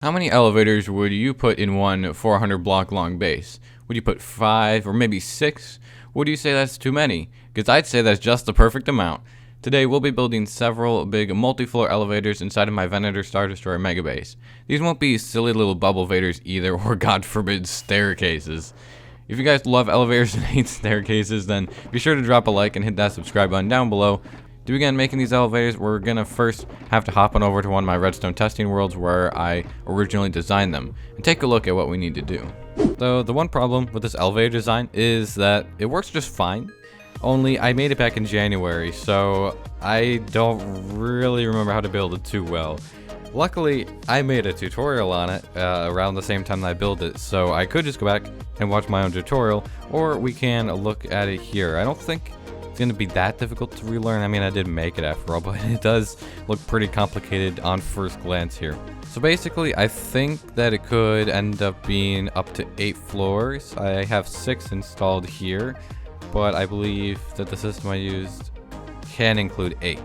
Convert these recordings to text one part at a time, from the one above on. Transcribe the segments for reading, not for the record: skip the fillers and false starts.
How many elevators would you put in one 400 block long base? Would you put 5 or maybe 6? Would you say that's too many? Because I'd say that's just the perfect amount. Today we'll be building several big multi-floor elevators inside of my Venator Star Destroyer Megabase. These won't be silly little bubble vaders either, or god forbid staircases. If you guys love elevators and hate staircases, then be sure to drop a like and hit that subscribe button down below. To begin making these elevators, we're gonna first have to hop on over to one of my redstone testing worlds where I originally designed them and take a look at what we need to do. So the one problem with this elevator design is that it works just fine, only I made it back in January, so I don't really remember how to build it too well. Luckily, I made a tutorial on it around the same time that I built it, so I could just go back and watch my own tutorial, or we can look at it here. I don't think it's going to be that difficult to relearn. I mean, I did make it after all, but it does look pretty complicated on first glance here. So basically, I think that it could end up being up to 8 floors. I have 6 installed here, but I believe that the system I used can include 8.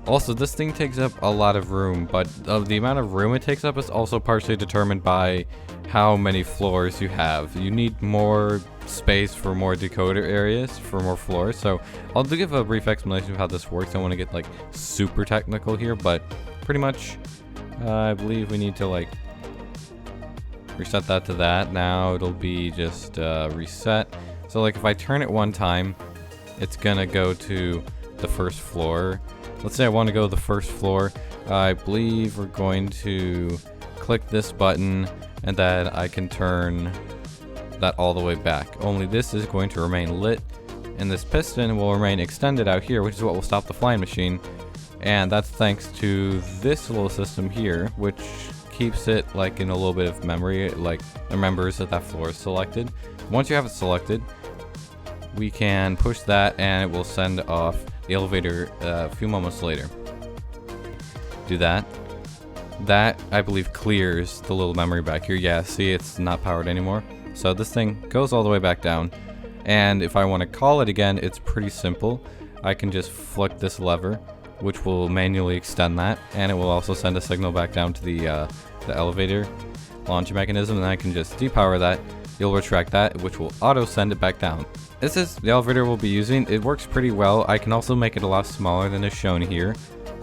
Also, this thing takes up a lot of room, but the amount of room it takes up is also partially determined by how many floors you have. You need more space for more decoder areas, for more floors. So I'll give a brief explanation of how this works. I don't want to get like super technical here, but pretty much I believe we need to like reset that to that. Now it'll be just reset. So like if I turn it one time, it's gonna go to the first floor. Let's say I want to go to the first floor. I believe we're going to click this button and then I can turn that all the way back. Only this is going to remain lit and this piston will remain extended out here, which is what will stop the flying machine. And that's thanks to this little system here, which keeps it like in a little bit of memory, like remembers that that floor is selected. Once you have it selected, we can push that and it will send off the elevator a few moments later. Do that. That, I believe, clears the little memory back here. Yeah, see, it's not powered anymore. So this thing goes all the way back down. And if I want to call it again, it's pretty simple. I can just flick this lever, which will manually extend that. And it will also send a signal back down to the elevator launch mechanism. And I can just depower that. You'll retract that, which will auto send it back down. This is the elevator we'll be using. It works pretty well. I can also make it a lot smaller than is shown here.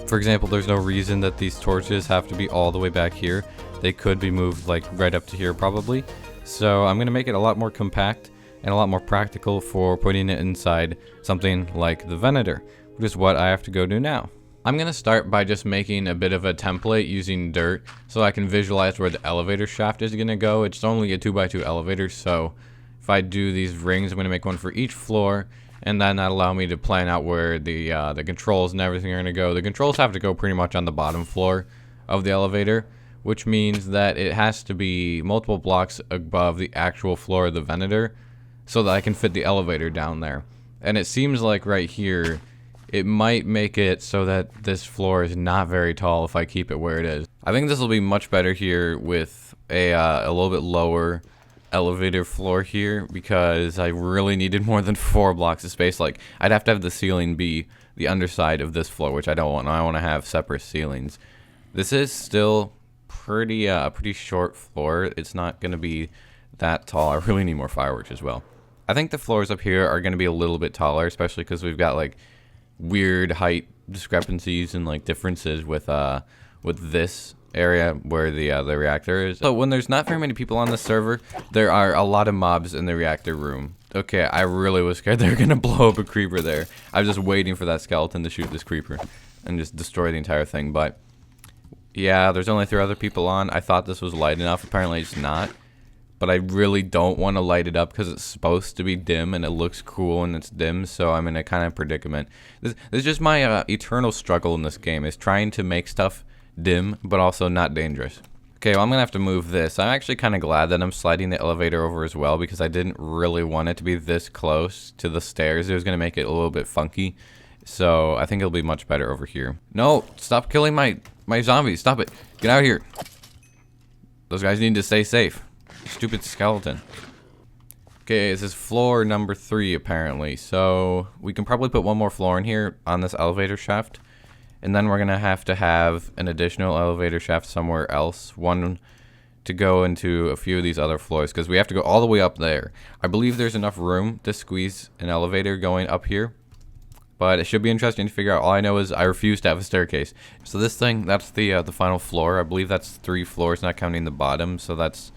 For example, there's no reason that these torches have to be all the way back here. They could be moved like right up to here probably. So I'm going to make it a lot more compact and a lot more practical for putting it inside something like the Venator, which is what I have to go do now. I'm going to start by just making a bit of a template using dirt so I can visualize where the elevator shaft is going to go. It's only a 2x2 elevator, so if I do these rings, I'm going to make one for each floor, and then that'll allow me to plan out where the controls and everything are going to go. The controls have to go pretty much on the bottom floor of the elevator, which means that it has to be multiple blocks above the actual floor of the Venator so that I can fit the elevator down there. And it seems like right here, it might make it so that this floor is not very tall if I keep it where it is. I think this will be much better here with a little bit lower elevator floor here because I really needed more than 4 blocks of space. Like I'd have to have the ceiling be the underside of this floor, which I don't want. I want to have separate ceilings. This is still pretty short floor. It's not going to be that tall. I really need more fireworks as well. I think the floors up here are going to be a little bit taller, especially because we've got like weird height discrepancies and like differences with this area where the reactor is. So when there's not very many people on the server, there are a lot of mobs in the reactor room. Okay, I really was scared they were gonna blow up a creeper there. I was just waiting for that skeleton to shoot this creeper and just destroy the entire thing. But yeah, there's only 3 other people on. I thought this was light enough. Apparently it's not. But I really don't want to light it up because it's supposed to be dim and it looks cool and it's dim, so I'm in a kind of predicament. This is just my eternal struggle in this game, is trying to make stuff dim but also not dangerous. Okay, well I'm gonna have to move this. I'm actually kind of glad that I'm sliding the elevator over as well because I didn't really want it to be this close to the stairs. It was gonna make it a little bit funky, so I think it'll be much better over here. No, stop killing my zombies. Stop it. Get out of here. Those guys need to stay safe. Stupid skeleton. Okay, this is floor number 3 apparently, so we can probably put one more floor in here on this elevator shaft, and then we're gonna have to have an additional elevator shaft somewhere else. One to go into a few of these other floors because we have to go all the way up there. I believe there's enough room to squeeze an elevator going up here, but it should be interesting to figure out. All I know is I refuse to have a staircase. So this thing, that's the final floor. I believe that's 3 floors, not counting the bottom. So that's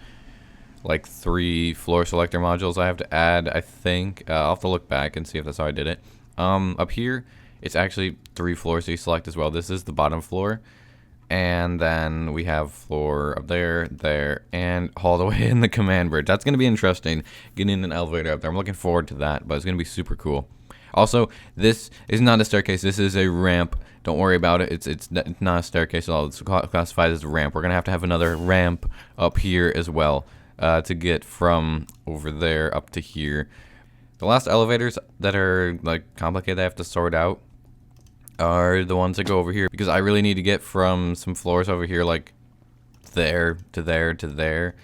like 3 floor selector modules I have to add, I think. I'll have to look back and see if that's how I did it. Up here, it's actually 3 floors that you select as well. This is the bottom floor. And then we have floor up there, there, and all the way in the command bridge. That's going to be interesting, getting an elevator up there. I'm looking forward to that, but it's going to be super cool. Also, this is not a staircase. This is a ramp. Don't worry about it. It's not a staircase at all. It's classified as a ramp. We're going to have another ramp up here as well to get from over there up to here. The last elevators that are like complicated I have to sort out are the ones that go over here, because I really need to get from some floors over here like there to there to there.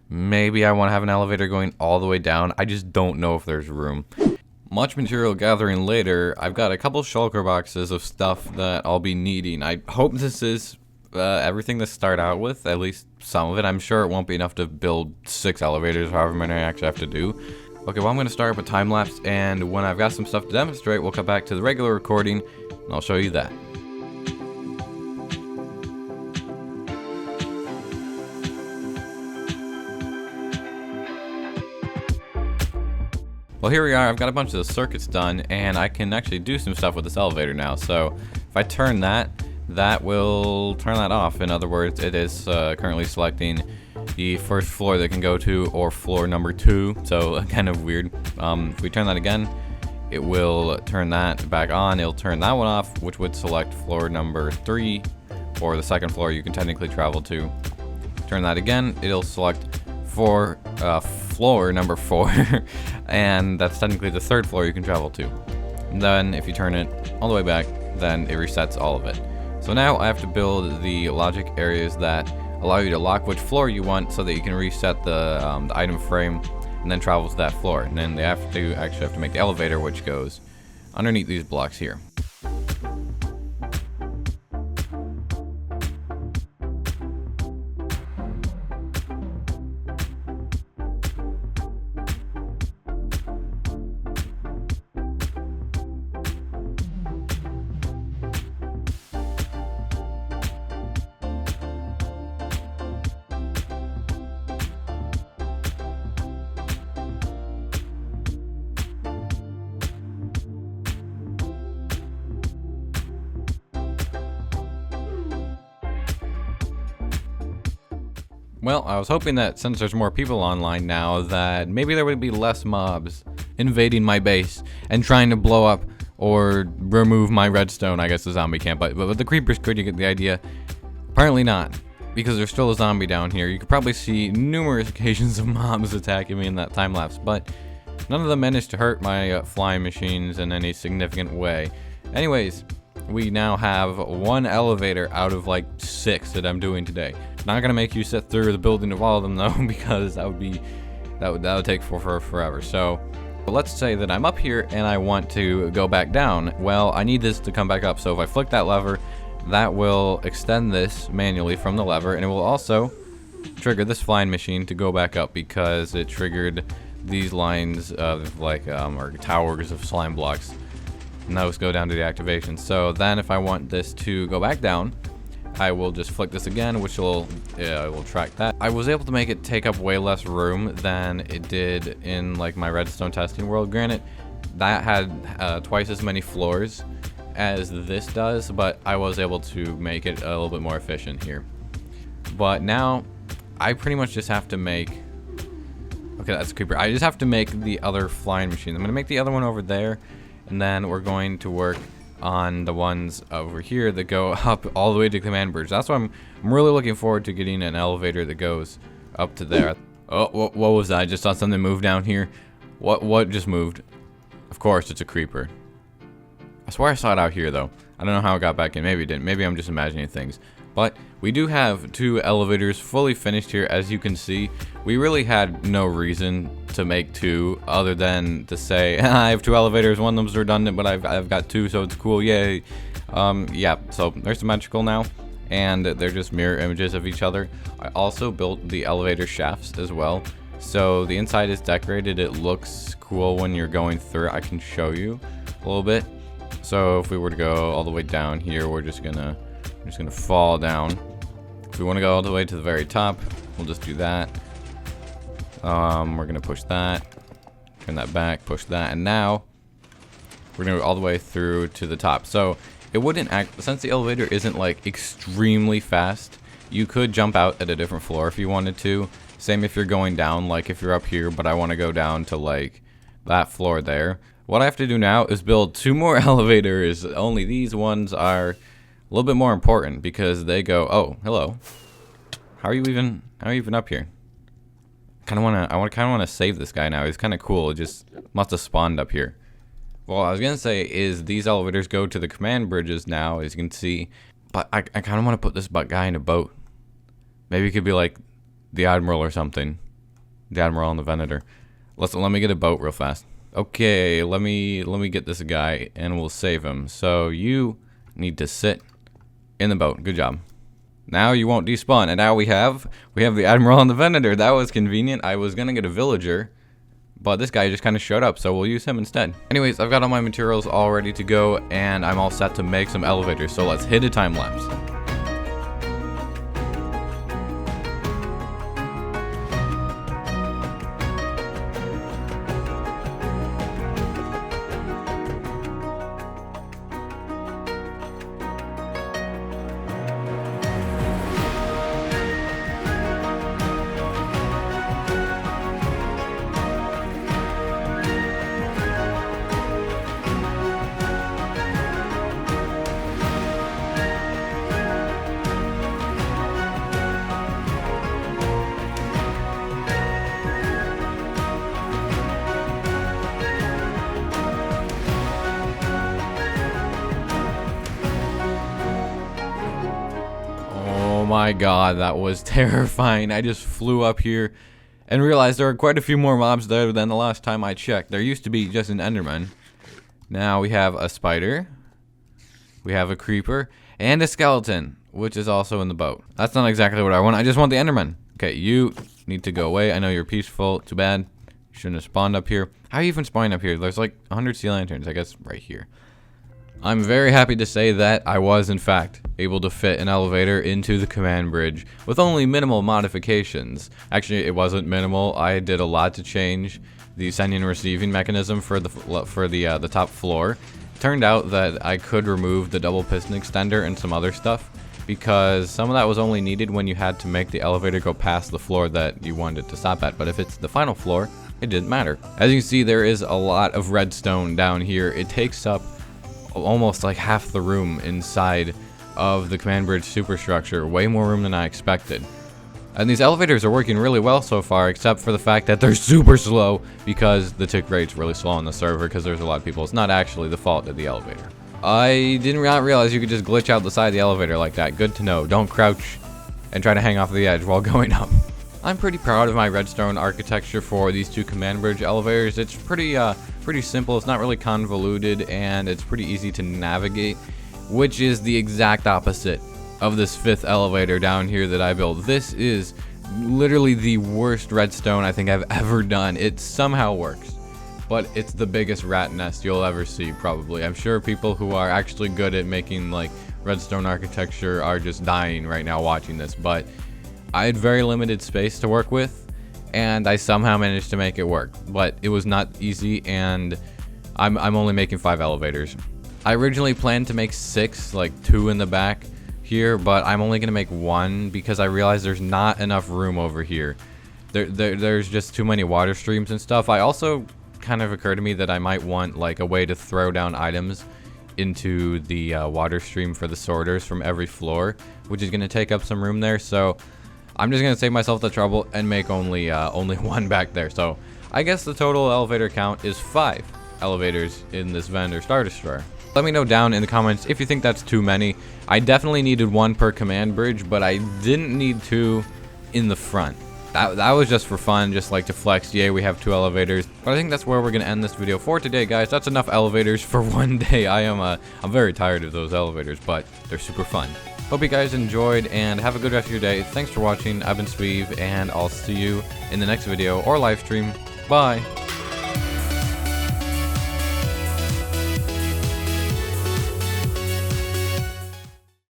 Maybe I want to have an elevator going all the way down. I just don't know if there's room. Much material gathering later. I've got a couple shulker boxes of stuff that I'll be needing. I hope this is everything to start out with, at least some of it. I'm sure it won't be enough to build 6 elevators, however many I actually have to do. Okay, well, I'm going to start up a time lapse, and when I've got some stuff to demonstrate, we'll come back to the regular recording, and I'll show you that. Well, here we are. I've got a bunch of the circuits done, and I can actually do some stuff with this elevator now. So if I turn that, that will turn that off. In other words, it is currently selecting the first floor that can go to, or floor number 2. So kind of weird. If we turn that again, it will turn that back on. It'll turn that one off, which would select floor number 3, or the second floor you can technically travel to. Turn that again, it'll select floor number 4, and that's technically the 3rd floor you can travel to. And then if you turn it all the way back, then it resets all of it. So now I have to build the logic areas that allow you to lock which floor you want, so that you can reset the item frame and then travel to that floor. And then they actually have to make the elevator, which goes underneath these blocks here. Well, I was hoping that since there's more people online now, that maybe there would be less mobs invading my base and trying to blow up or remove my redstone, I guess, the zombie camp. But with the creepers, could you get the idea? Apparently not, because there's still a zombie down here. You could probably see numerous occasions of mobs attacking me in that time lapse, but none of them managed to hurt my flying machines in any significant way. Anyways, we now have 1 elevator out of like 6 that I'm doing today. Not gonna make you sit through the building of all of them though, because that would take forever. So but let's say that I'm up here and I want to go back down. Well, I need this to come back up. So if I flick that lever, that will extend this manually from the lever, and it will also trigger this flying machine to go back up, because it triggered these lines of like or towers of slime blocks, and those go down to the activation. So then if I want this to go back down, I will just flick this again, which will track that. I was able to make it take up way less room than it did in like my redstone testing world. Granted, that had twice as many floors as this does, but I was able to make it a little bit more efficient here. But now I pretty much just have to make, okay, that's a creeper. I just have to make the other flying machine. I'm gonna make the other one over there, and then we're going to work on the ones over here that go up all the way to command bridge. That's why I'm really looking forward to getting an elevator that goes up to there. Oh, what was that? I just saw something move down here. What just moved? Of course, it's a creeper. I swear I saw it out here though. I don't know how it got back in. Maybe it didn't. Maybe I'm just imagining things. But we do have 2 elevators fully finished here, as you can see. We really had no reason to make 2 other than to say, I have 2 elevators, one of them's redundant, but I've got 2, so it's cool, yay. Yeah, so they're symmetrical now. and they're just mirror images of each other. I also built the elevator shafts as well, so the inside is decorated. It looks cool when you're going through. I can show you a little bit. So if we were to go all the way down here, we're just gonna fall down. If we want to go all the way to the very top, we'll just do that. We're gonna push that, turn that back, push that, and now we're gonna go all the way through to the top. So it wouldn't act, since the elevator isn't like extremely fast, you could jump out at a different floor if you wanted to. Same if you're going down, like if you're up here, but I want to go down to like that floor there. What I have to do now is build 2 more elevators, only these ones are a little bit more important because they go, oh, hello. How are you even up here? I kind of want to save this guy now. He's kind of cool. It just must have spawned up here. Well, I was going to say is these elevators go to the command bridges now, as you can see. But I kind of want to put this guy in a boat. Maybe it could be like the Admiral or something. The Admiral and the Venator. Let me get a boat real fast. Okay, let me get this guy and we'll save him. So you need to sit in the boat. Good job. Now you won't despawn. And now we have the Admiral and the Venator. That was convenient. I was gonna get a villager, but this guy just kind of showed up, so we'll use him instead. Anyways, I've got all my materials all ready to go, and I'm all set to make some elevators. So let's hit a time lapse. Oh my god, that was terrifying. I just flew up here and realized there are quite a few more mobs there than the last time I checked. There used to be just an Enderman. Now we have a spider, we have a creeper, and a skeleton, which is also in the boat. That's not exactly what I want. I just want the Enderman. Okay, you need to go away. I know you're peaceful. Too bad. You shouldn't have spawned up here. How are you even spawning up here? There's like 100 sea lanterns, I guess, right here. I'm very happy to say that I was, in fact, able to fit an elevator into the command bridge with only minimal modifications. Actually, it wasn't minimal. I did a lot to change the sending and receiving mechanism for the top floor. Turned out that I could remove the double piston extender and some other stuff because some of that was only needed when you had to make the elevator go past the floor that you wanted it to stop at. But if it's the final floor, it didn't matter. As you can see, there is a lot of redstone down here. It takes up almost like half the room inside of the command bridge superstructure. Way more room than I expected. And these elevators are working really well so far, except for the fact that they're super slow because the tick rate's really slow on the server because there's a lot of people. It's not actually the fault of the elevator. I did not realize you could just glitch out the side of the elevator like that. Good to know. Don't crouch and try to hang off the edge while going up. I'm pretty proud of my redstone architecture for these 2 command bridge elevators. It's pretty simple. It's not really convoluted, and it's pretty easy to navigate, which is the exact opposite of this 5th elevator down here that I built. This is literally the worst redstone I think I've ever done. It somehow works, but it's the biggest rat nest you'll ever see, probably. I'm sure people who are actually good at making like redstone architecture are just dying right now watching this, but I had very limited space to work with, and I somehow managed to make it work. But it was not easy, and I'm only making 5 elevators. I originally planned to make 6, like 2 in the back here, but I'm only gonna make 1 because I realized there's not enough room over here. There's just too many water streams and stuff. I also kind of occurred to me that I might want like a way to throw down items into the water stream for the sorters from every floor, which is gonna take up some room there. So I'm just gonna save myself the trouble and make only 1 back there. So I guess the total elevator count is 5 elevators in this Venator Star Destroyer. Let me know down in the comments if you think that's too many. I definitely needed 1 per command bridge, but I didn't need 2 in the front. That was just for fun, just like to flex. Yay, we have 2 elevators. But I think that's where we're gonna end this video for today, guys. That's enough elevators for one day. I'm very tired of those elevators, but they're super fun. Hope you guys enjoyed, and have a good rest of your day. Thanks for watching. I've been Sbeev, and I'll see you in the next video or live stream. Bye!